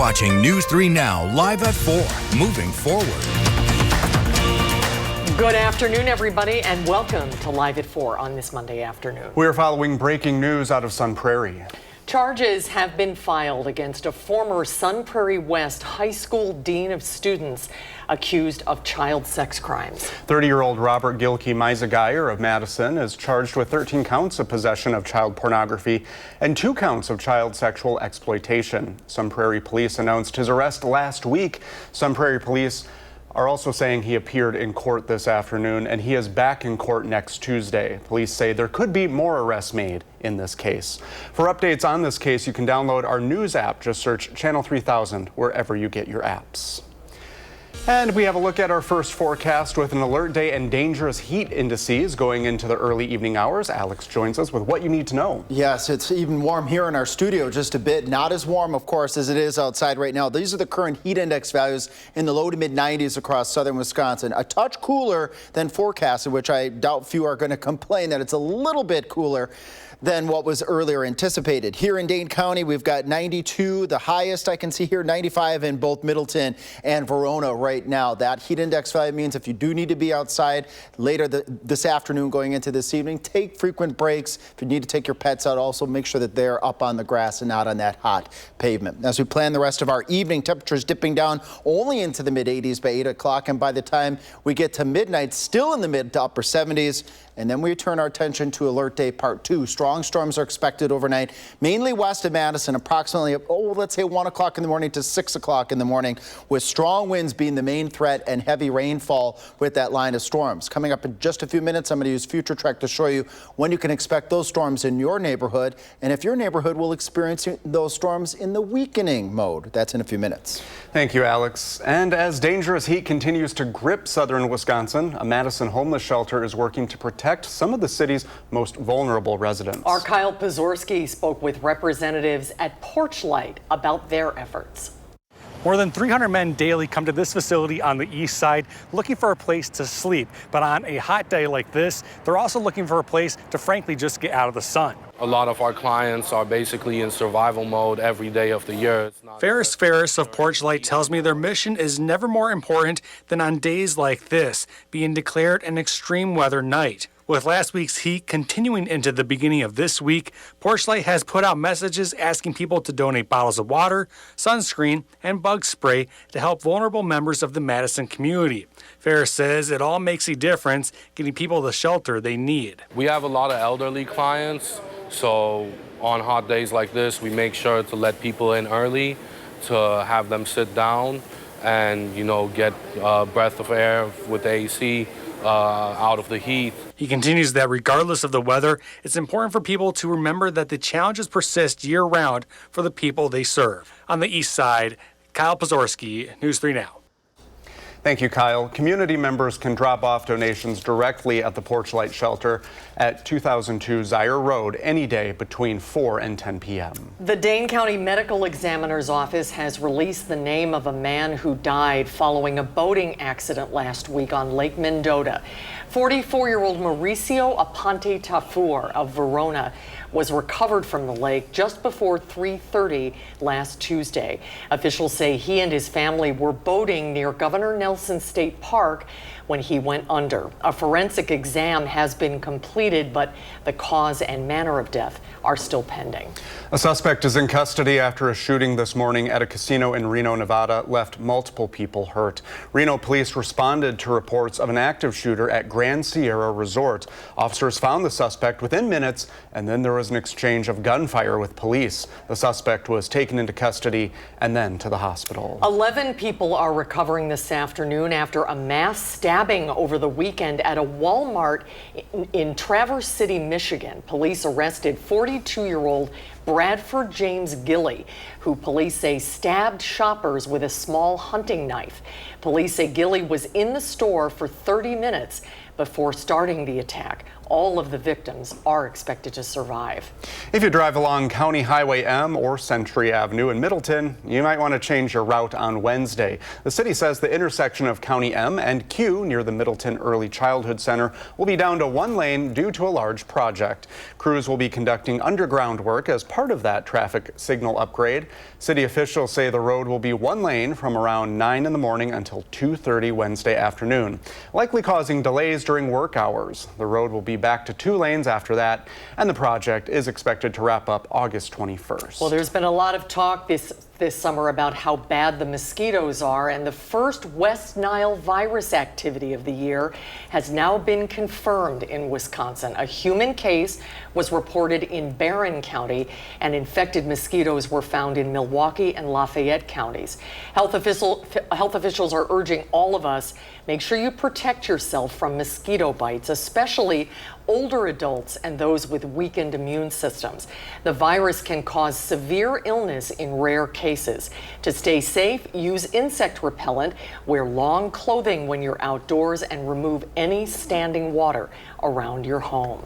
watching News 3 Now, live at 4, moving forward. Good afternoon, everybody, and welcome to Live at 4 on this Monday afternoon. We're following breaking news out of Sun Prairie. Charges have been filed against a former Sun Prairie West High School Dean of Students accused of child sex crimes. 30-year-old Robert Gilkey Meisegeyer of Madison is charged with 13 counts of possession of child pornography and 2 counts of child sexual exploitation. Sun Prairie Police announced his arrest last week. Sun Prairie Police are also saying he appeared in court this afternoon and he is back in court next Tuesday. Police say there could be more arrests made in this case. For updates on this case, you can download our news app. Just search Channel 3000 wherever you get your apps. And we have a look at our first forecast with an alert day and dangerous heat indices going into the early evening hours. Alex joins us with what you need to know. Yes, it's even warm here in our studio just a bit. Not as warm, of course, as it is outside right now. These are the current heat index values in the low to mid 90s across southern Wisconsin. A touch cooler than forecasted, which I doubt few are going to complain that it's a little bit cooler than what was earlier anticipated. Here in Dane County, we've got 92, the highest I can see here, 95 in both Middleton and Verona right now. That heat index value means if you do need to be outside later this afternoon going into this evening, take frequent breaks. If you need to take your pets out, also make sure that they're up on the grass and not on that hot pavement. As we plan the rest of our evening, temperatures dipping down only into the mid 80s by 8 o'clock, and by the time we get to midnight, still in the mid to upper 70s. And then we turn our attention to Alert Day Part 2. Strong storms are expected overnight, mainly west of Madison, approximately, let's say 1 o'clock in the morning to 6 o'clock in the morning, with strong winds being the main threat and heavy rainfall with that line of storms. Coming up in just a few minutes, I'm going to use Future Track to show you when you can expect those storms in your neighborhood, and if your neighborhood will experience those storms in the weakening mode. That's in a few minutes. Thank you, Alex. And as dangerous heat continues to grip southern Wisconsin, a Madison homeless shelter is working to protect some of the city's most vulnerable residents. Our Kyle Pazorski spoke with representatives at Porchlight about their efforts. More than 300 men daily come to this facility on the east side looking for a place to sleep. But on a hot day like this, they're also looking for a place to frankly just get out of the sun. A lot of our clients are basically in survival mode every day of the year. Ferris of Porchlight tells me their mission is never more important than on days like this, being declared an extreme weather night. With last week's heat continuing into the beginning of this week, Porchlight has put out messages asking people to donate bottles of water, sunscreen, and bug spray to help vulnerable members of the Madison community. Ferris says it all makes a difference getting people the shelter they need. We have a lot of elderly clients, so on hot days like this, we make sure to let people in early, to have them sit down and, get a breath of air with the AC. Out of the heat. He continues that regardless of the weather, it's important for people to remember that the challenges persist year-round for the people they serve. On the east side, Kyle Pazorski, News 3 Now. Thank you, Kyle. Community members can drop off donations directly at the Porchlight Shelter at 2002 Zaire Road any day between 4 and 10 p.m. The Dane County Medical Examiner's Office has released the name of a man who died following a boating accident last week on Lake Mendota. 44-year-old Mauricio Aponte Tafur of Verona was recovered from the lake just before 3:30 last Tuesday. Officials say he and his family were boating near Governor Nelson State Park when he went under. A forensic exam has been completed, but the cause and manner of death are still pending. A suspect is in custody after a shooting this morning at a casino in Reno, Nevada, left multiple people hurt. Reno police responded to reports of an active shooter at Grand Sierra Resort. Officers found the suspect within minutes, and then there was an exchange of gunfire with police. The suspect was taken into custody and then to the hospital. 11 people are recovering this afternoon after a mass stabbing over the weekend at a Walmart in Traverse City, Michigan. Police arrested 42-year-old Bradford James Gilley, who police say stabbed shoppers with a small hunting knife. Police say Gilley was in the store for 30 minutes before starting the attack. All of the victims are expected to survive. If you drive along County Highway M or Century Avenue in Middleton, you might want to change your route on Wednesday. The city says the intersection of County M and Q near the Middleton Early Childhood Center will be down to one lane due to a large project. Crews will be conducting underground work as part of that traffic signal upgrade. City officials say the road will be one lane from around 9 in the morning until 2:30 Wednesday afternoon, likely causing delays during work hours. The road will be back to 2 lanes after that, and the project is expected to wrap up August 21st. Well, there's been a lot of talk this summer about how bad the mosquitoes are, and the first West Nile virus activity of the year has now been confirmed in Wisconsin. A human case was reported in Barron County, and infected mosquitoes were found in Milwaukee and Lafayette counties. Health officials are urging all of us, make sure you protect yourself from mosquito bites, especially older adults and those with weakened immune systems. The virus can cause severe illness in rare cases. To stay safe, use insect repellent, wear long clothing when you're outdoors, and remove any standing water around your home.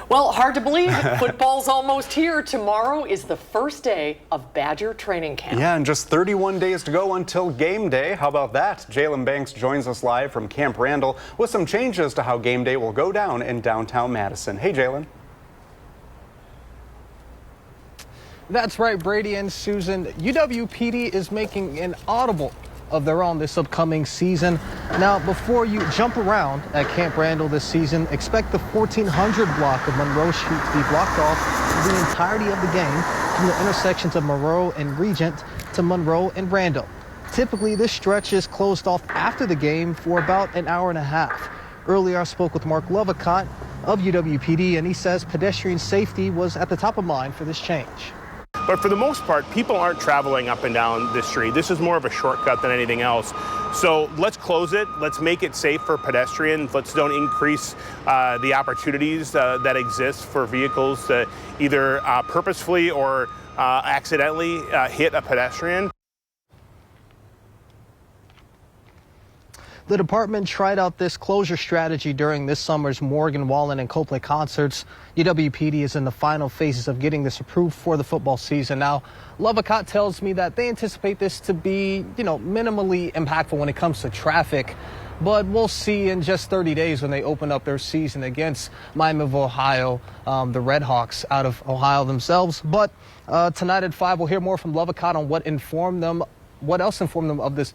Well, hard to believe, football's almost here. Tomorrow is the first day of Badger training camp. Yeah, and just 31 days to go until game day. How about that? Jalen Banks joins us live from Camp Randall with some changes to how game day will go down in downtown Madison. Hey, Jalen. That's right, Brady and Susan. UWPD is making an audible of their own this upcoming season. Now, before you jump around at Camp Randall this season, expect the 1400 block of Monroe Street to be blocked off for the entirety of the game from the intersections of Monroe and Regent to Monroe and Randall. Typically, this stretch is closed off after the game for about an hour and a half. Earlier, I spoke with Mark Lovicott of UWPD, and he says pedestrian safety was at the top of mind for this change. But for the most part, people aren't traveling up and down this street. This is more of a shortcut than anything else. So let's close it. Let's make it safe for pedestrians. Let's don't increase the opportunities that exist for vehicles to either purposefully or accidentally hit a pedestrian. The department tried out this closure strategy during this summer's Morgan Wallen and Copley concerts. UWPD is in the final phases of getting this approved for the football season. Now, Lovicott tells me that they anticipate this to be, minimally impactful when it comes to traffic. But we'll see in just 30 days when they open up their season against Miami of Ohio, the Red Hawks out of Ohio themselves. But tonight at 5, we'll hear more from Lovicott on what else informed them of this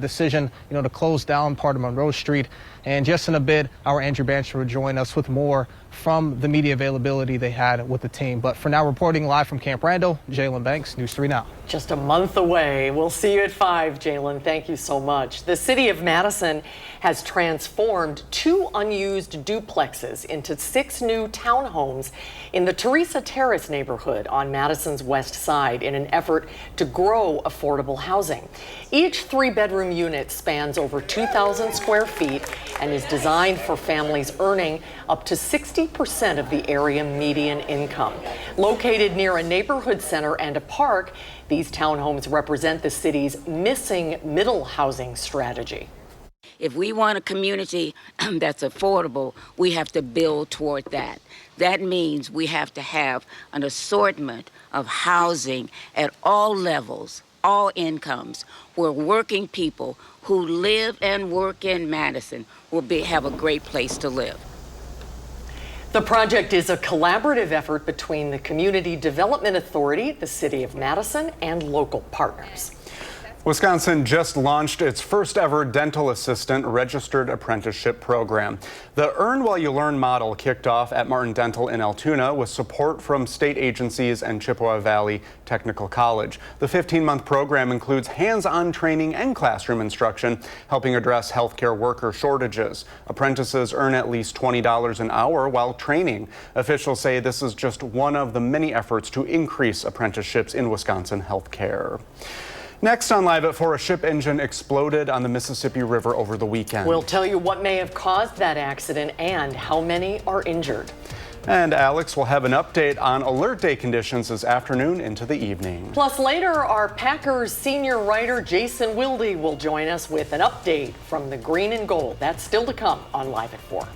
decision, to close down part of Monroe Street. And just in a bit, our Andrew Bancher will join us with more from the media availability they had with the team. But for now, reporting live from Camp Randall, Jalen Banks, News 3 Now. Just a month away. We'll see you at 5, Jalen. Thank you so much. The city of Madison has transformed 2 unused duplexes into 6 new townhomes in the Teresa Terrace neighborhood on Madison's west side in an effort to grow affordable housing. Each 3-bedroom unit spans over 2,000 square feet and is designed for families earning up to 60% of the area median income. Located near a neighborhood center and a park, these townhomes represent the city's missing middle housing strategy. If we want a community that's affordable, we have to build toward that. That means we have to have an assortment of housing at all levels, all incomes, where working people who live and work in Madison will have a great place to live. The project is a collaborative effort between the Community Development Authority, the City of Madison, and local partners. Wisconsin just launched its first ever dental assistant registered apprenticeship program. The Earn While You Learn model kicked off at Martin Dental in Altoona with support from state agencies and Chippewa Valley Technical College. The 15-month program includes hands-on training and classroom instruction, helping address healthcare worker shortages. Apprentices earn at least $20 an hour while training. Officials say this is just one of the many efforts to increase apprenticeships in Wisconsin healthcare. Next on Live at 4, a ship engine exploded on the Mississippi River over the weekend. We'll tell you what may have caused that accident and how many are injured. And Alex will have an update on alert day conditions this afternoon into the evening. Plus later, our Packers senior writer Jason Wilde will join us with an update from the Green and Gold. That's still to come on Live at 4.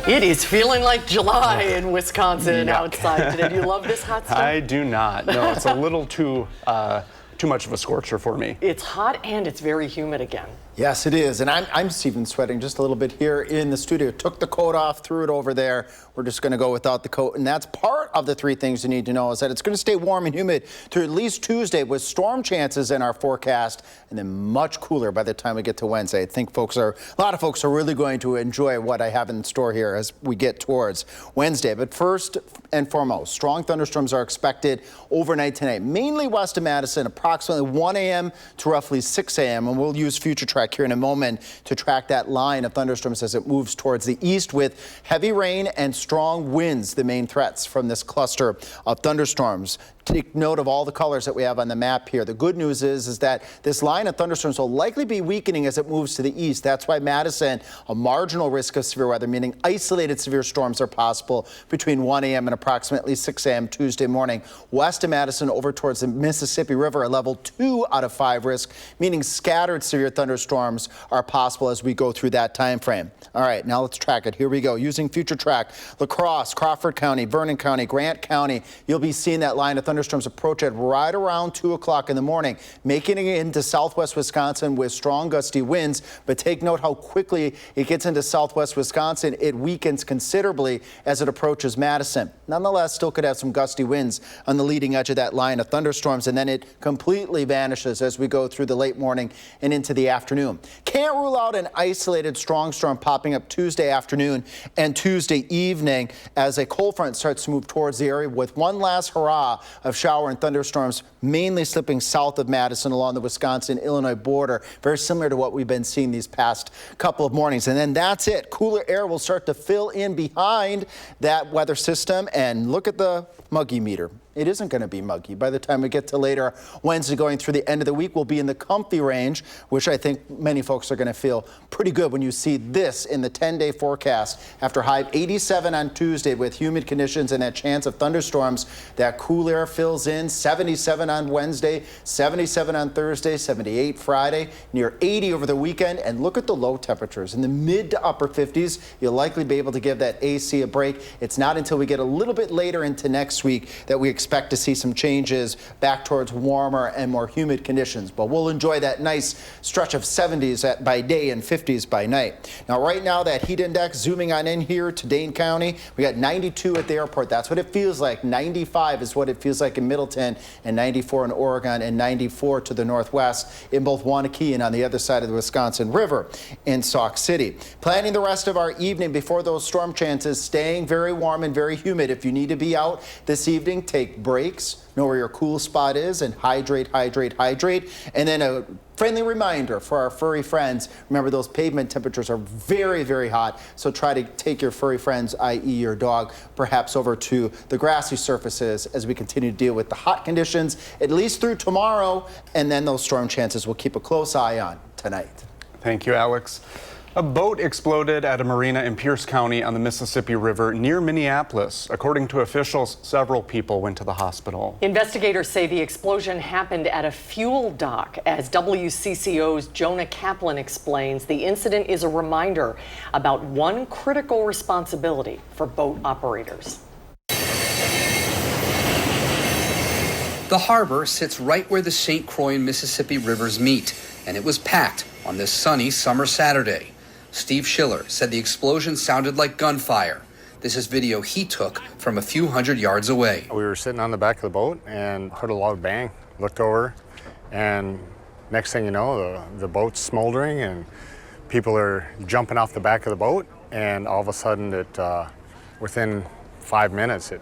It is feeling like July in Wisconsin outside today. Do you love this hot stuff? I do not. No, it's a little too much of a scorcher for me. It's hot and it's very humid again. Yes, it is. And I'm even sweating just a little bit here in the studio. Took the coat off, threw it over there. We're just going to go without the coat. And that's part of the three things you need to know is that it's going to stay warm and humid through at least Tuesday with storm chances in our forecast and then much cooler by the time we get to Wednesday. I think a lot of folks are really going to enjoy what I have in store here as we get towards Wednesday. But first and foremost, strong thunderstorms are expected overnight tonight, mainly west of Madison, approximately 1 a.m. to roughly 6 a.m. And we'll use Future Track here in a moment to track that line of thunderstorms as it moves towards the east with heavy rain and strong winds, the main threats from this cluster of thunderstorms. Take note of all the colors that we have on the map here. The good news is that this line of thunderstorms will likely be weakening as it moves to the east. That's why Madison, a marginal risk of severe weather, meaning isolated severe storms are possible between 1 a.m. and approximately 6 a.m. Tuesday morning. West of Madison over towards the Mississippi River, a level 2 out of 5 risk, meaning scattered severe thunderstorms are possible as we go through that time frame. All right, now let's track it. Here we go. Using Future Track, La Crosse, Crawford County, Vernon County, Grant County, you'll be seeing that line of thunderstorms approach at right around 2 o'clock in the morning, making it into southwest Wisconsin with strong gusty winds. But take note how quickly it gets into southwest Wisconsin. It weakens considerably as it approaches Madison. Nonetheless, still could have some gusty winds on the leading edge of that line of thunderstorms, and then it completely vanishes as we go through the late morning and into the afternoon. Can't rule out an isolated strong storm popping up Tuesday afternoon and Tuesday evening as a cold front starts to move towards the area with one last hurrah of shower and thunderstorms, mainly slipping south of Madison along the Wisconsin-Illinois border, very similar to what we've been seeing these past couple of mornings. And then that's it. Cooler air will start to fill in behind that weather system, and look at the muggy meter. It isn't going to be muggy. By the time we get to later Wednesday going through the end of the week, we'll be in the comfy range, which I think many folks are going to feel pretty good when you see this in the 10-day forecast. After high 87 on Tuesday with humid conditions and that chance of thunderstorms, that cool air fills in. 77 on Wednesday, 77 on Thursday, 78 Friday, near 80 over the weekend. And look at the low temperatures in the mid to upper 50s. You'll likely be able to give that AC a break. It's not until we get a little bit later into next week that we expect to see some changes back towards warmer and more humid conditions. But we'll enjoy that nice stretch of 70s by day and 50s by night. Now, right now, that heat index zooming on in here to Dane County, we got 92 at the airport. That's what it feels like. 95 is what it feels like in Middleton, and 94 in Oregon, and 94 to the northwest in both Waunakee and on the other side of the Wisconsin River in Sauk City. Planning the rest of our evening before those storm chances, staying very warm and very humid. If you need to be out this evening, take breaks, know where your cool spot is, and hydrate, hydrate, hydrate. And then a friendly reminder for our furry friends, remember those pavement temperatures are very, very hot, so try to take your furry friends, i.e. your dog, perhaps over to the grassy surfaces as we continue to deal with the hot conditions, at least through tomorrow, and then those storm chances we'll keep a close eye on tonight. Thank you, Alex. A boat exploded at a marina in Pierce County on the Mississippi River near Minneapolis. According to officials, several people went to the hospital. Investigators say the explosion happened at a fuel dock. As WCCO's Jonah Kaplan explains, the incident is a reminder about one critical responsibility for boat operators. The harbor sits right where the St. Croix and Mississippi rivers meet, and it was packed on this sunny summer Saturday. Steve Schiller said the explosion sounded like gunfire. This is video he took from a few hundred yards away. We were sitting on the back of the boat and heard a loud bang, looked over, and next thing you know, the boat's smoldering and people are jumping off the back of the boat, and all of a sudden, within 5 minutes, it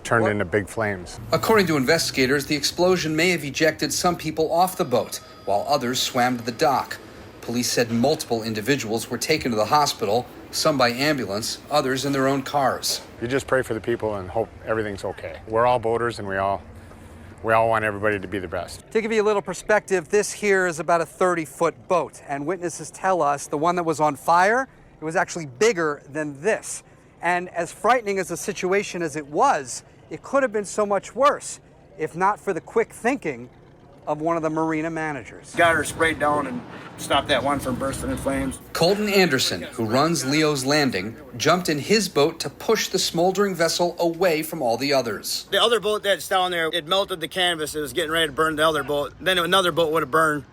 turned into big flames. According to investigators, the explosion may have ejected some people off the boat, while others swam to the dock. Police said multiple individuals were taken to the hospital, some by ambulance, others in their own cars. You just pray for the people and hope everything's okay. We're all boaters, and we all want everybody to be the best. To give you a little perspective, this here is about a 30-foot boat, and witnesses tell us the one that was on fire, it was actually bigger than this. And as frightening as the situation as it was, it could have been so much worse if not for the quick thinking of one of the marina managers. Got her sprayed down and stopped that one from bursting in flames. Colton Anderson, who runs Leo's Landing, jumped in his boat to push the smoldering vessel away from all the others. The other boat that's down there, it melted the canvas. It was getting ready to burn the other boat. Then another boat would have burned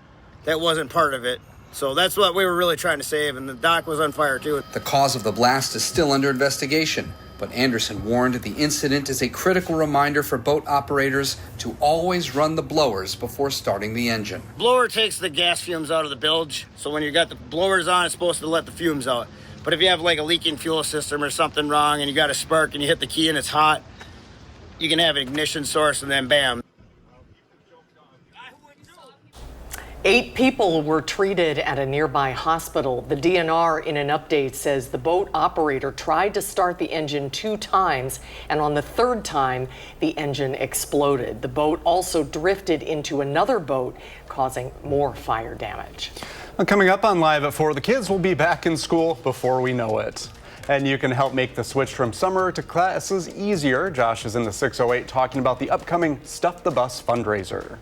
that wasn't part of it. So that's what we were really trying to save, and the dock was on fire too. The cause of the blast is still under investigation, but Anderson warned the incident is a critical reminder for boat operators to always run the blowers before starting the engine. Blower takes the gas fumes out of the bilge, so when you got the blowers on, it's supposed to let the fumes out. But if you have like a leaking fuel system or something wrong and you got a spark and you hit the key and it's hot, you can have an ignition source and then bam. 8 people were treated at a nearby hospital. The DNR, in an update, says the boat operator tried to start the engine 2 times, and on the 3rd time, the engine exploded. The boat also drifted into another boat, causing more fire damage. Coming up on Live at 4, the kids will be back in school before we know it. And you can help make the switch from summer to classes easier. Josh is in the 608 talking about the upcoming Stuff the Bus fundraiser.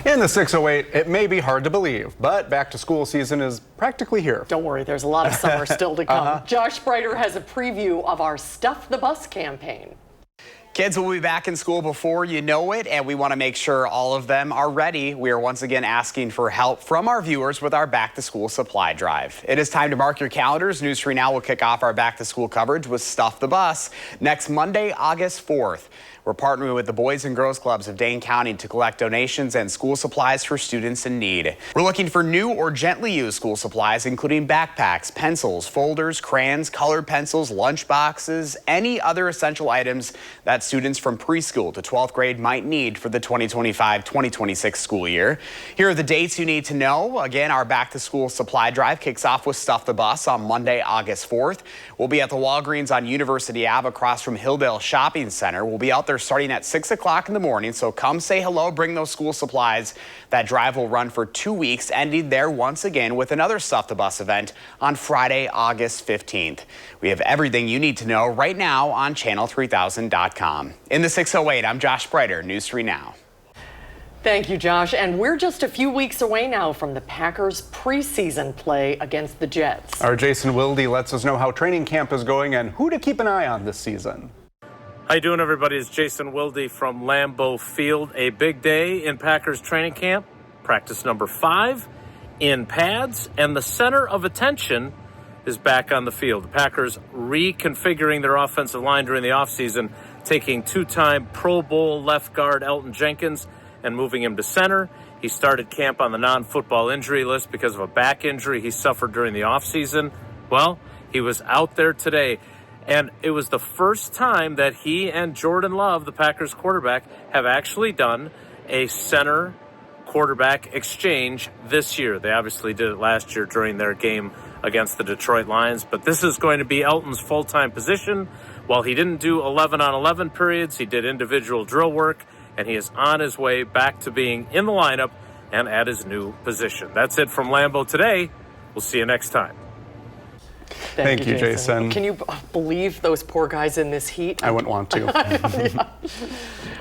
In the 608, it may be hard to believe, but back to school season is practically here. Don't worry, there's a lot of summer still to come. Josh Spreiter has a preview of our Stuff the Bus campaign. Kids will be back in school before you know it, and we want to make sure all of them are ready. We are once again asking for help from our viewers with our Back to School supply drive. It is time to mark your calendars. News 3 Now will kick off our Back to School coverage with Stuff the Bus next Monday, August 4th. We're partnering with the Boys and Girls Clubs of Dane County to collect donations and school supplies for students in need. We're looking for new or gently used school supplies, including backpacks, pencils, folders, crayons, colored pencils, lunch boxes, any other essential items that students from preschool to 12th grade might need for the 2025-2026 school year. Here are the dates you need to know. Again, our Back to School supply drive kicks off with Stuff the Bus on Monday, August 4th. We'll be at the Walgreens on University Ave across from Hilldale Shopping Center. We'll be out there starting at 6 o'clock in the morning, so come say hello, bring those school supplies. That drive will run for 2 weeks, ending there once again with another Stuff the Bus event on Friday, August 15th. We have everything you need to know right now on channel3000.com. In the 608, I'm Josh Spreiter, News 3 Now. Thank you, Josh. And we're just a few weeks away now from the Packers' preseason play against the Jets. Our Jason Wilde lets us know how training camp is going and who to keep an eye on this season. How you doing, everybody? It's Jason Wilde from Lambeau Field. A big day in Packers training camp. Practice number 5 in pads, and the center of attention is back on the field. The Packers reconfiguring their offensive line during the offseason, taking 2-time Pro Bowl left guard Elton Jenkins and moving him to center. He started camp on the non-football injury list because of a back injury he suffered during the offseason. Well, he was out there today. And it was the first time that he and Jordan Love, the Packers quarterback, have actually done a center quarterback exchange this year. They obviously did it last year during their game against the Detroit Lions, but this is going to be Elton's full-time position. While he didn't do 11-on-11 periods, he did individual drill work, and he is on his way back to being in the lineup and at his new position. That's it from Lambeau today. We'll see you next time. Thank you, Jason. Can you believe those poor guys in this heat? I wouldn't want to. Yeah.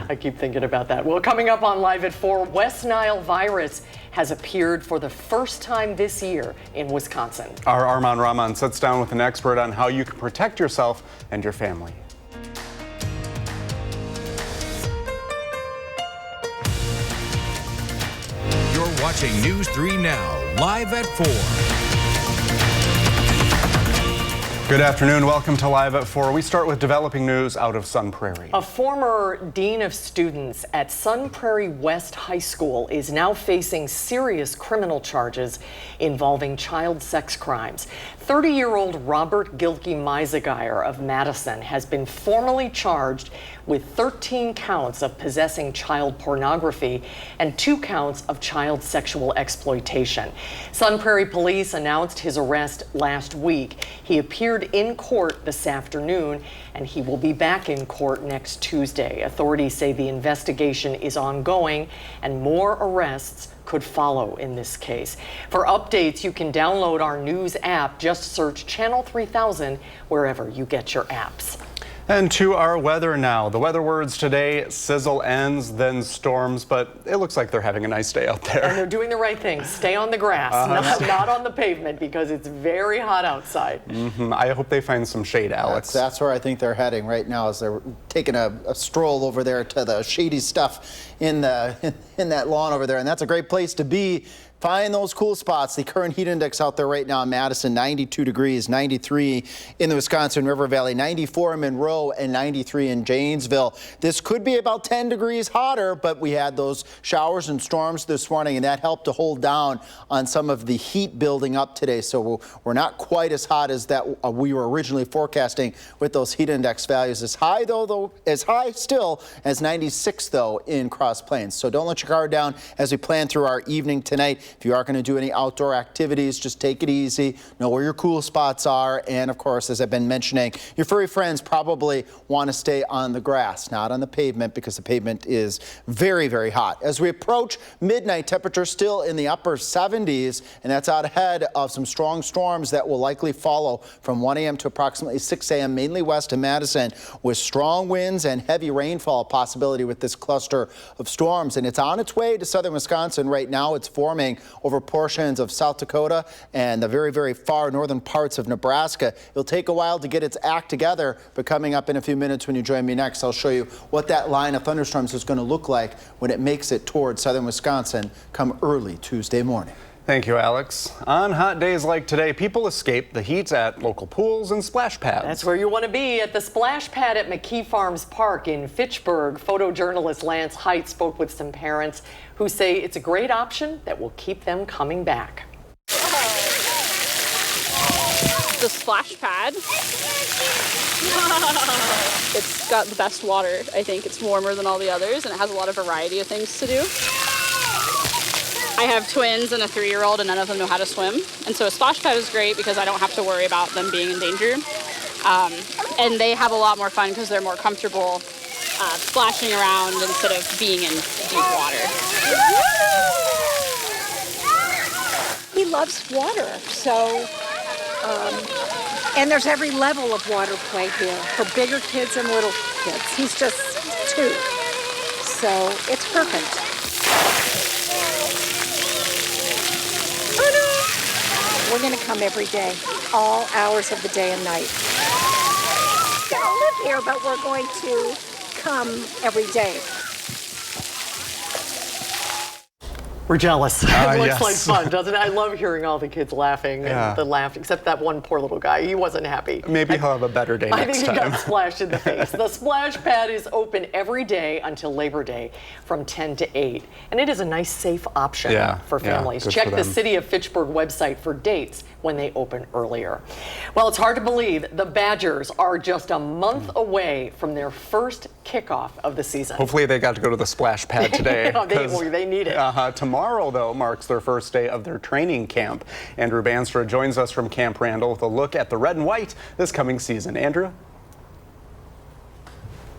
I keep thinking about that. Well, coming up on Live at 4, West Nile virus has appeared for the first time this year in Wisconsin. Our Arman Rahman sits down with an expert on how you can protect yourself and your family. You're watching News 3 Now, Live at 4. Good afternoon. Welcome to Live at 4. We start with developing news out of Sun Prairie. A former dean of students at Sun Prairie West High School is now facing serious criminal charges involving child sex crimes. 30-year-old Robert Gilkey Meisegeier of Madison has been formally charged with 13 counts of possessing child pornography and 2 counts of child sexual exploitation. Sun Prairie police announced his arrest last week. He appeared in court this afternoon, and he will be back in court next Tuesday. Authorities say the investigation is ongoing and more arrests could follow in this case. For updates, you can download our news app. Just search Channel 3000 wherever you get your apps. And to our weather now. The weather words today: sizzle ends, then storms, but it looks like they're having a nice day out there. And they're doing the right thing. Stay on the grass, not on the pavement, because it's very hot outside. I hope they find some shade, Alex. That's where I think they're heading right now, as they're taking a stroll over there to the shady stuff in that lawn over there. And that's a great place to be. Find those cool spots. The current heat index out there right now in Madison, 92 degrees, 93 in the Wisconsin River Valley, 94 in Monroe, and 93 in Janesville. This could be about 10 degrees hotter, but we had those showers and storms this morning, and that helped to hold down on some of the heat building up today. So we're not quite as hot as that we were originally forecasting with those heat index values. As high still as 96 though in Cross Plains. So don't let your guard down as we plan through our evening tonight. If you are going to do any outdoor activities, just take it easy. Know where your cool spots are. And of course, as I've been mentioning, your furry friends probably want to stay on the grass, not on the pavement, because the pavement is very, very hot. As we approach midnight, temperatures still in the upper 70s, and that's out ahead of some strong storms that will likely follow from 1 a.m. to approximately 6 a.m., mainly west of Madison, with strong winds and heavy rainfall possibility with this cluster of storms. And it's on its way to southern Wisconsin right now. It's forming over portions of South Dakota and the very, very far northern parts of Nebraska. It'll take a while to get its act together, but coming up in a few minutes when you join me next, I'll show you what that line of thunderstorms is going to look like when it makes it towards southern Wisconsin come early Tuesday morning. Thank you, Alex. On hot days like today, people escape the heat at local pools and splash pads. That's where you want to be, at the splash pad at McKee Farms Park in Fitchburg. Photojournalist Lance Height spoke with some parents who say it's a great option that will keep them coming back. The splash pad. It's got the best water. I think it's warmer than all the others, and it has a lot of variety of things to do. I have twins and a 3-year-old, and none of them know how to swim. And so a splash pad is great because I don't have to worry about them being in danger. And they have a lot more fun because they're more comfortable splashing around instead of being in deep water. He loves water, so, and there's every level of water play here for bigger kids and little kids. He's just 2, so it's perfect. We're going to come every day, all hours of the day and night. We don't live here, but we're going to come every day. We're jealous. It looks yes. like fun, doesn't it? I love hearing all the kids laughing and the laugh, except that one poor little guy. He wasn't happy. Maybe he'll have a better day next time. I think he got splashed in the face. The splash pad is open every day until Labor Day from 10 to 8. And it is a nice, safe option for families. Check the City of Fitchburg website for dates when they open earlier. Well, it's hard to believe the Badgers are just a month away from their first kickoff of the season. Hopefully they got to go to the splash pad today. They need it. Tomorrow, though, marks their first day of their training camp. Andrew Banstra joins us from Camp Randall with a look at the red and white this coming season. Andrew?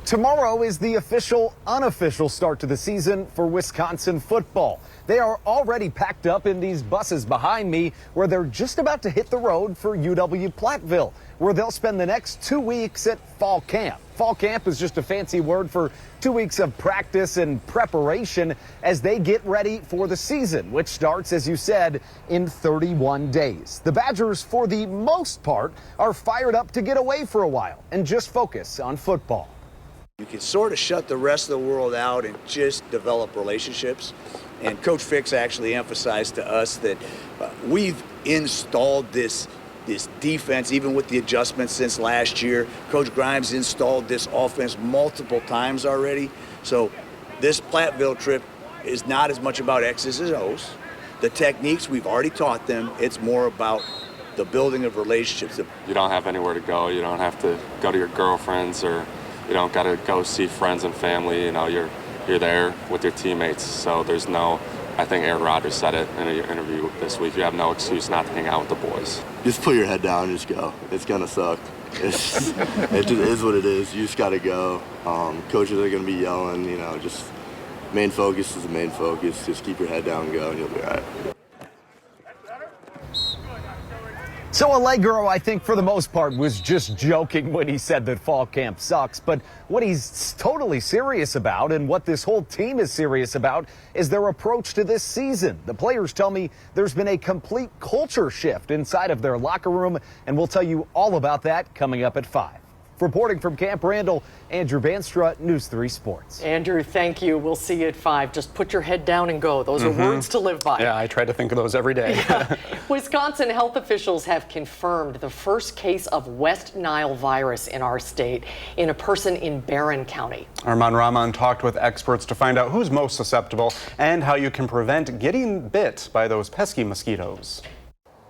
Tomorrow is the official, unofficial start to the season for Wisconsin football. They are already packed up in these buses behind me, where they're just about to hit the road for UW-Platteville, where they'll spend the next 2 weeks at fall camp. Fall camp is just a fancy word for 2 weeks of practice and preparation as they get ready for the season, which starts, as you said, in 31 days. The Badgers, for the most part, are fired up to get away for a while and just focus on football. You can sort of shut the rest of the world out and just develop relationships. And Coach Fix actually emphasized to us that we've installed this defense, even with the adjustments since last year. Coach Grimes installed this offense multiple times already. So this Platteville trip is not as much about X's and O's. The techniques, we've already taught them. It's more about the building of relationships. You don't have anywhere to go. You don't have to go to your girlfriends, or you don't got to go see friends and family. You know, you're there with your teammates. So there's no, I think Aaron Rodgers said it in an interview this week, you have no excuse not to hang out with the boys. Just put your head down and just go. It's going to suck. It just is what it is. You just got to go. Coaches are going to be yelling, you know, just main focus is the main focus. Just keep your head down and go, and you'll be all right. So Allegro, I think for the most part, was just joking when he said that fall camp sucks. But what he's totally serious about, and what this whole team is serious about, is their approach to this season. The players tell me there's been a complete culture shift inside of their locker room, and we'll tell you all about that coming up at 5. Reporting from Camp Randall, Andrew Banstra, News 3 Sports. Andrew, thank you. We'll see you at 5. Just put your head down and go. Those are words to live by. Yeah, I try to think of those every day. Yeah. Wisconsin health officials have confirmed the first case of West Nile virus in our state in a person in Barron County. Arman Rahman talked with experts to find out who's most susceptible and how you can prevent getting bit by those pesky mosquitoes.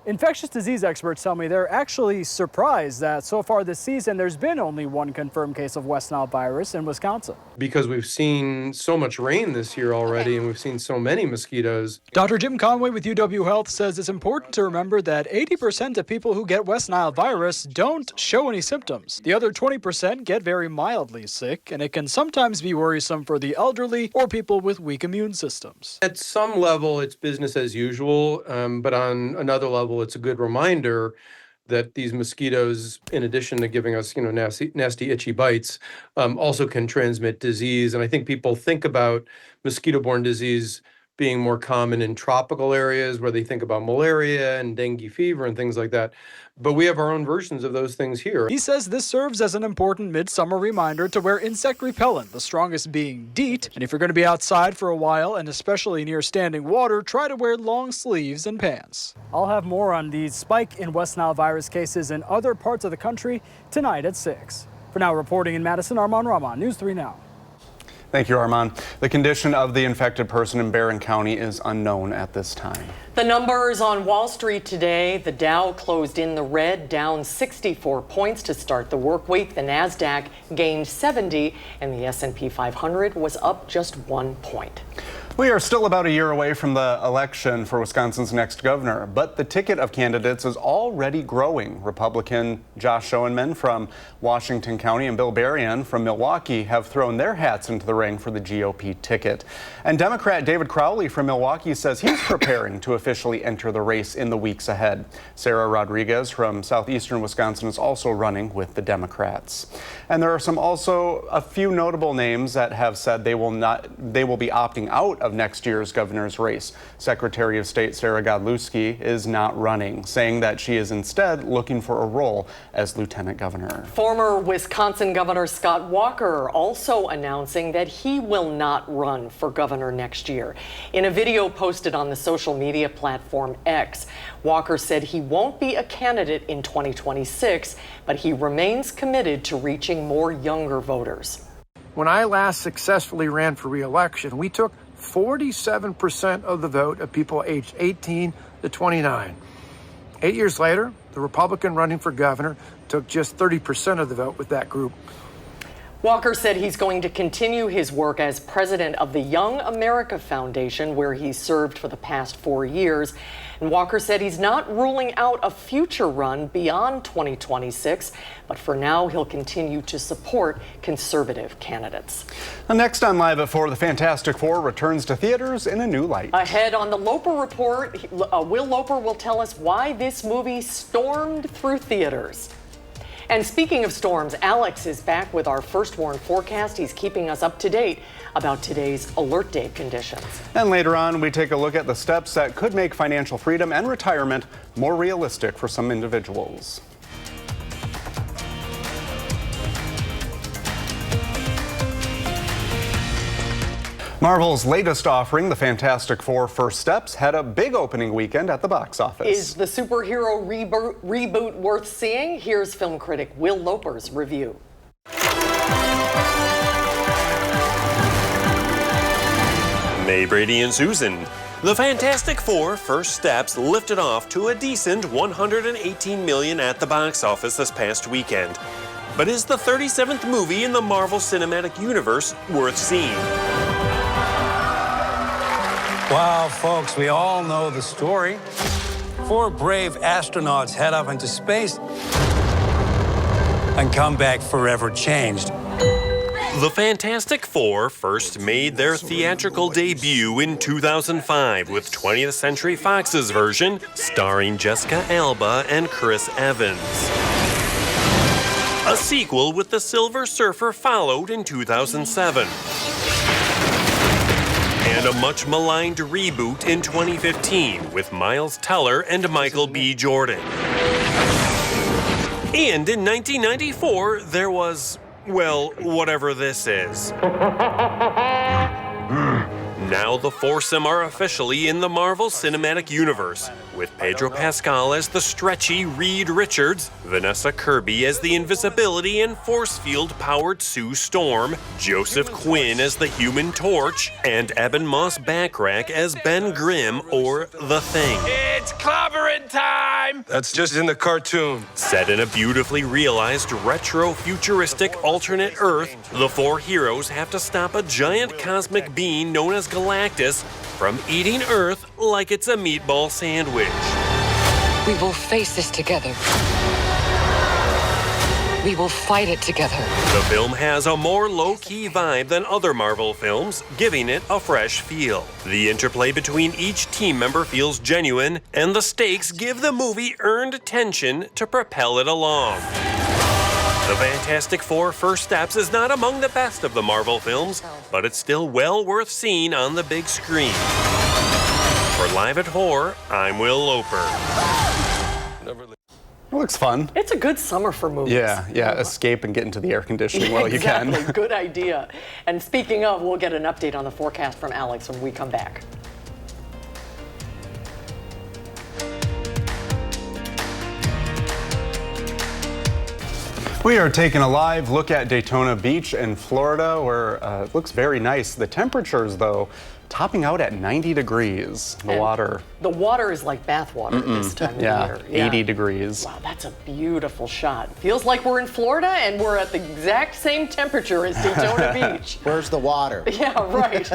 Infectious disease experts tell me they're actually surprised that so far this season there's been only one confirmed case of West Nile virus in Wisconsin. Because we've seen so much rain this year already, and we've seen so many mosquitoes. Dr. Jim Conway with UW Health says it's important to remember that 80% of people who get West Nile virus don't show any symptoms. The other 20% get very mildly sick, and it can sometimes be worrisome for the elderly or people with weak immune systems. At some level, it's business as usual, but on another level, it's a good reminder that these mosquitoes, in addition to giving us, nasty itchy bites, also can transmit disease. And I think people think about mosquito-borne disease being more common in tropical areas where they think about malaria and dengue fever and things like that. But we have our own versions of those things here. He says this serves as an important midsummer reminder to wear insect repellent, the strongest being DEET. And if you're going to be outside for a while, and especially near standing water, try to wear long sleeves and pants. I'll have more on the spike in West Nile virus cases in other parts of the country tonight at 6. For now, reporting in Madison, Arman Rahman, News 3 Now. Thank you, Arman. The condition of the infected person in Barron County is unknown at this time. The numbers on Wall Street today: the Dow closed in the red, down 64 points to start the work week. The Nasdaq gained 70, and the S&P 500 was up just 1 point. We are still about a year away from the election for Wisconsin's next governor, but the ticket of candidates is already growing. Republican Josh Schoenman from Washington County and Bill Berrien from Milwaukee have thrown their hats into the ring for the GOP ticket. And Democrat David Crowley from Milwaukee says he's preparing to officially enter the race in the weeks ahead. Sarah Rodriguez from southeastern Wisconsin is also running with the Democrats. And there are also a few notable names that have said they will be opting out of next year's governor's race. Secretary of State Sarah Godlewski is not running, saying that she is instead looking for a role as lieutenant governor. Former Wisconsin Governor Scott Walker also announcing that he will not run for governor next year. In a video posted on the social media platform X, Walker said he won't be a candidate in 2026, but he remains committed to reaching more younger voters. When I last successfully ran for re-election, we took 47% of the vote of people aged 18 to 29. 8 years later, the Republican running for governor took just 30% of the vote with that group. Walker said he's going to continue his work as president of the Young America Foundation, where he served for the past 4 years. And Walker said he's not ruling out a future run beyond 2026, but for now he'll continue to support conservative candidates. Next on Live at 4, the Fantastic Four returns to theaters in a new light. Ahead on the Loper Report, Will Loper will tell us why this movie stormed through theaters. And speaking of storms, Alex is back with our First Warn forecast. He's keeping us up to date about today's alert day conditions. And later on, we take a look at the steps that could make financial freedom and retirement more realistic for some individuals. Marvel's latest offering, The Fantastic Four: First Steps, had a big opening weekend at the box office. Is the superhero reboot worth seeing? Here's film critic Will Loper's review. May Brady and Susan. The Fantastic Four: First Steps lifted off to a decent $118 million at the box office this past weekend. But is the 37th movie in the Marvel Cinematic Universe worth seeing? Wow, folks, we all know the story. 4 brave astronauts head off into space and come back forever changed. The Fantastic Four first made their theatrical debut in 2005 with 20th Century Fox's version, starring Jessica Alba and Chris Evans. A sequel with the Silver Surfer followed in 2007. And a much maligned reboot in 2015 with Miles Teller and Michael B. Jordan. And in 1994, there was, well, whatever this is. Now the foursome are officially in the Marvel Cinematic Universe, with Pedro Pascal as the stretchy Reed Richards, Vanessa Kirby as the invisibility and force field-powered Sue Storm, Joseph Quinn as the Human Torch, and Eben Moss Backrack as Ben Grimm or The Thing. It's clobbering time! That's just in the cartoon. Set in a beautifully realized retro-futuristic alternate Earth, the four heroes have to stop a giant cosmic being known as Galactus from eating Earth like it's a meatball sandwich. We will face this together. We will fight it together. The film has a more low-key vibe than other Marvel films, giving it a fresh feel. The interplay between each team member feels genuine, and the stakes give the movie earned tension to propel it along. The Fantastic Four First Steps is not among the best of the Marvel films, but it's still well worth seeing on the big screen. For Live at 4, I'm Will Loper. It looks fun. It's a good summer for movies. Yeah, escape and get into the air conditioning while you can. Exactly, good idea. And speaking of, we'll get an update on the forecast from Alex when we come back. We are taking a live look at Daytona Beach in Florida, where it looks very nice. The temperatures, though, topping out at 90 degrees. The water is like bath water this time of year. Yeah, 80 degrees. Wow, that's a beautiful shot. Feels like we're in Florida and we're at the exact same temperature as Daytona Beach. Where's the water? Yeah, right.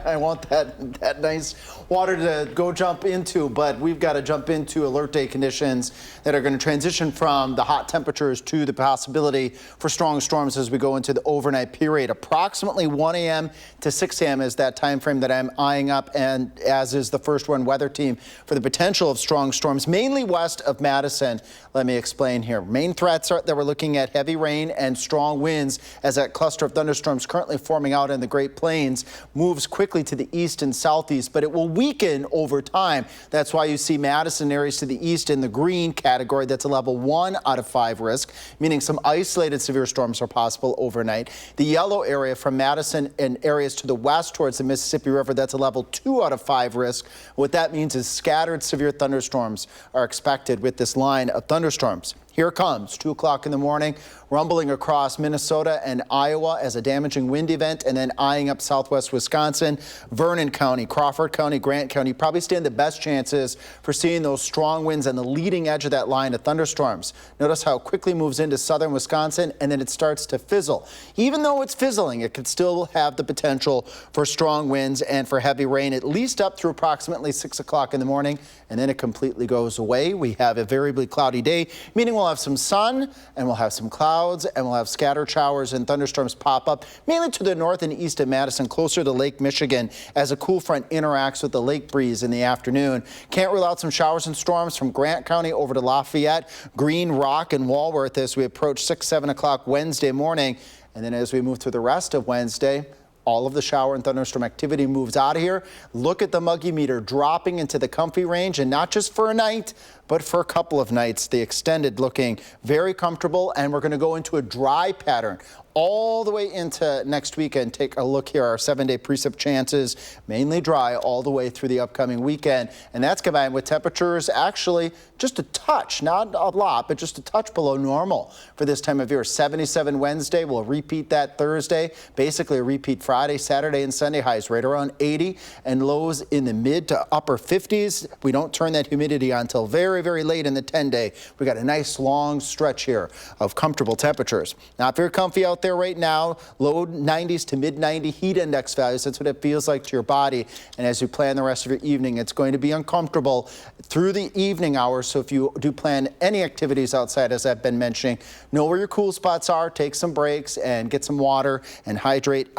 I want that nice water to go jump into, but we've got to jump into alert day conditions that are going to transition from the hot temperatures to the possibility for strong storms as we go into the overnight period. Approximately 1 a.m. to 6 a.m. is that time frame that I'm eyeing up, and as is the First One weather team for the potential of strong storms, mainly west of Madison. Let me explain here. Main threats are that we're looking at heavy rain and strong winds as that cluster of thunderstorms currently forming out in the Great Plains moves quickly to the east and southeast, but it will weaken over time. That's why you see Madison areas to the east in the green category. That's a level 1 out of 5 risk, meaning some isolated severe storms are possible overnight. The yellow area from Madison and areas to the west towards the Mississippi River, that's a level 2 out of 5 risk. What that means is scattered severe thunderstorms are expected with this line of thunderstorms. Here it comes, 2 o'clock in the morning, rumbling across Minnesota and Iowa as a damaging wind event, and then eyeing up southwest Wisconsin, Vernon County, Crawford County, Grant County. Probably stand the best chances for seeing those strong winds on the leading edge of that line of thunderstorms. Notice how it quickly moves into southern Wisconsin, and then it starts to fizzle. Even though it's fizzling, it could still have the potential for strong winds and for heavy rain, at least up through approximately 6 o'clock in the morning, and then it completely goes away. We have a variably cloudy day, meaning we'll have some sun and we'll have some clouds and we'll have scattered showers and thunderstorms pop up, mainly to the north and east of Madison, closer to Lake Michigan, as a cool front interacts with the lake breeze in the afternoon. Can't rule out some showers and storms from Grant County over to Lafayette, Green Rock, and Walworth as we approach 6, 7 o'clock Wednesday morning. And then as we move through the rest of Wednesday, all of the shower and thunderstorm activity moves out of here. Look at the muggy meter dropping into the comfy range, and not just for a night, but for a couple of nights. The extended looking very comfortable, and we're going to go into a dry pattern all the way into next weekend. Take a look here. Our 7-day precip chances, mainly dry all the way through the upcoming weekend. And that's combined with temperatures actually just a touch, not a lot, but just a touch below normal for this time of year. 77 Wednesday. We'll repeat that Thursday. Basically a repeat Friday, Saturday, and Sunday. Highs right around 80 and lows in the mid to upper 50s. We don't turn that humidity on until very very, very late in the 10-day. We got a nice long stretch here of comfortable temperatures. Not very comfy out there right now. Low 90s to mid 90 heat index values. That's what it feels like to your body. And as you plan the rest of your evening, it's going to be uncomfortable through the evening hours. So if you do plan any activities outside, as I've been mentioning, know where your cool spots are, take some breaks and get some water and hydrate.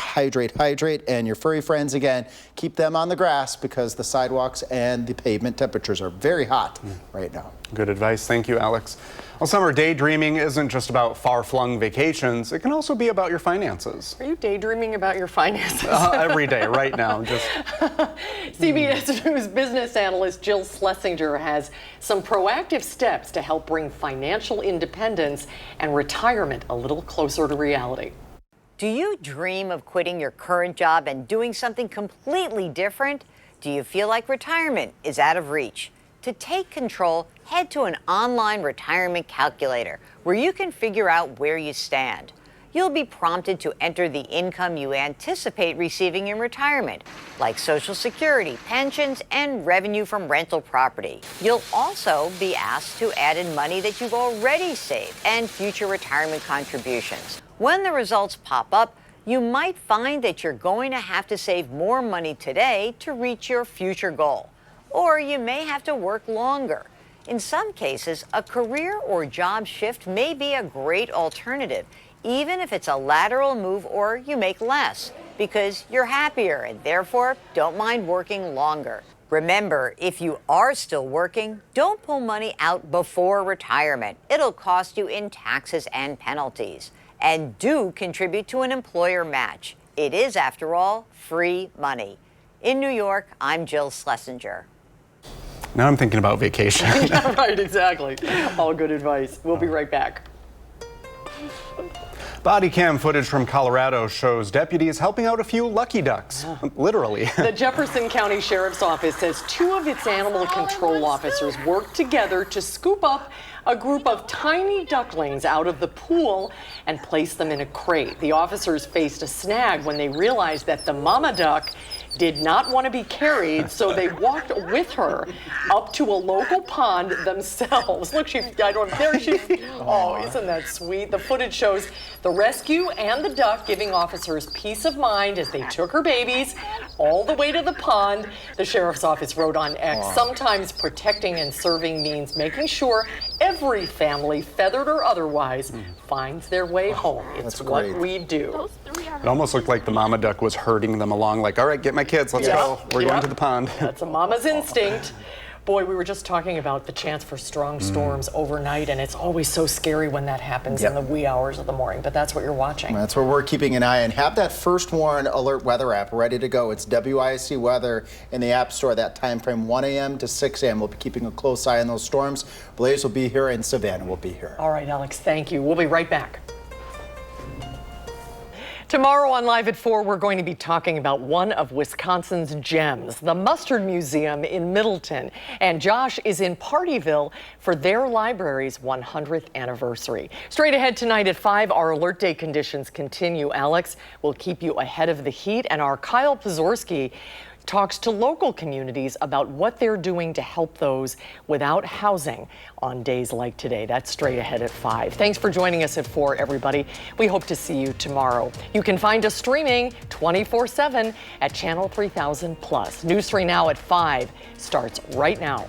And your furry friends, again, keep them on the grass because the sidewalks and the pavement temperatures are very hot right now. Good advice. Thank you, Alex. Well, summer daydreaming isn't just about far-flung vacations. It can also be about your finances. Are you daydreaming about your finances? Every day, right now. CBS News business analyst Jill Schlesinger has some proactive steps to help bring financial independence and retirement a little closer to reality. Do you dream of quitting your current job and doing something completely different? Do you feel like retirement is out of reach? To take control, head to an online retirement calculator where you can figure out where you stand. You'll be prompted to enter the income you anticipate receiving in retirement, like Social Security, pensions, and revenue from rental property. You'll also be asked to add in money that you've already saved and future retirement contributions. When the results pop up, you might find that you're going to have to save more money today to reach your future goal. Or you may have to work longer. In some cases, a career or job shift may be a great alternative, even if it's a lateral move or you make less, because you're happier and therefore don't mind working longer. Remember, if you are still working, don't pull money out before retirement. It'll cost you in taxes and penalties. And do contribute to an employer match. It is, after all, free money. In New York, I'm Jill Schlesinger. Now I'm thinking about vacation. Yeah, right, exactly. All good advice. We'll be right back. Body cam footage from Colorado shows deputies helping out a few lucky ducks, literally. The Jefferson County Sheriff's Office says 2 of its animal control officers worked together to scoop up a group of tiny ducklings out of the pool and place them in a crate. The officers faced a snag when they realized that the mama duck did not want to be carried, so they walked with her up to a local pond themselves. Look, there she, oh, isn't that sweet? The footage shows the rescue and the duck giving officers peace of mind as they took her babies all the way to the pond. The sheriff's office wrote on X, sometimes protecting and serving means making sure every family, feathered or otherwise, finds their way home. It's what we do. It almost looked like the mama duck was herding them along, like, all right, get my kids, let's go. We're going to the pond. That's a mama's instinct. Boy, we were just talking about the chance for strong storms overnight, and it's always so scary when that happens in the wee hours of the morning, but that's what you're watching. That's what we're keeping an eye on. Have that First Warn Alert weather app ready to go. It's WISC weather in the App Store. That time frame, 1 a.m. to 6 a.m. We'll be keeping a close eye on those storms. Blaze will be here, and Savannah will be here. All right, Alex, thank you. We'll be right back. Tomorrow on Live at 4, we're going to be talking about one of Wisconsin's gems, the Mustard Museum in Middleton. And Josh is in Partyville for their library's 100th anniversary. Straight ahead tonight at 5, our Alert Day conditions continue. Alex will keep you ahead of the heat, and our Kyle Pazorski talks to local communities about what they're doing to help those without housing on days like today. That's straight ahead at 5. Thanks for joining us at 4, everybody. We hope to see you tomorrow. You can find us streaming 24/7 at Channel 3000+. News 3 Now at 5 starts right now.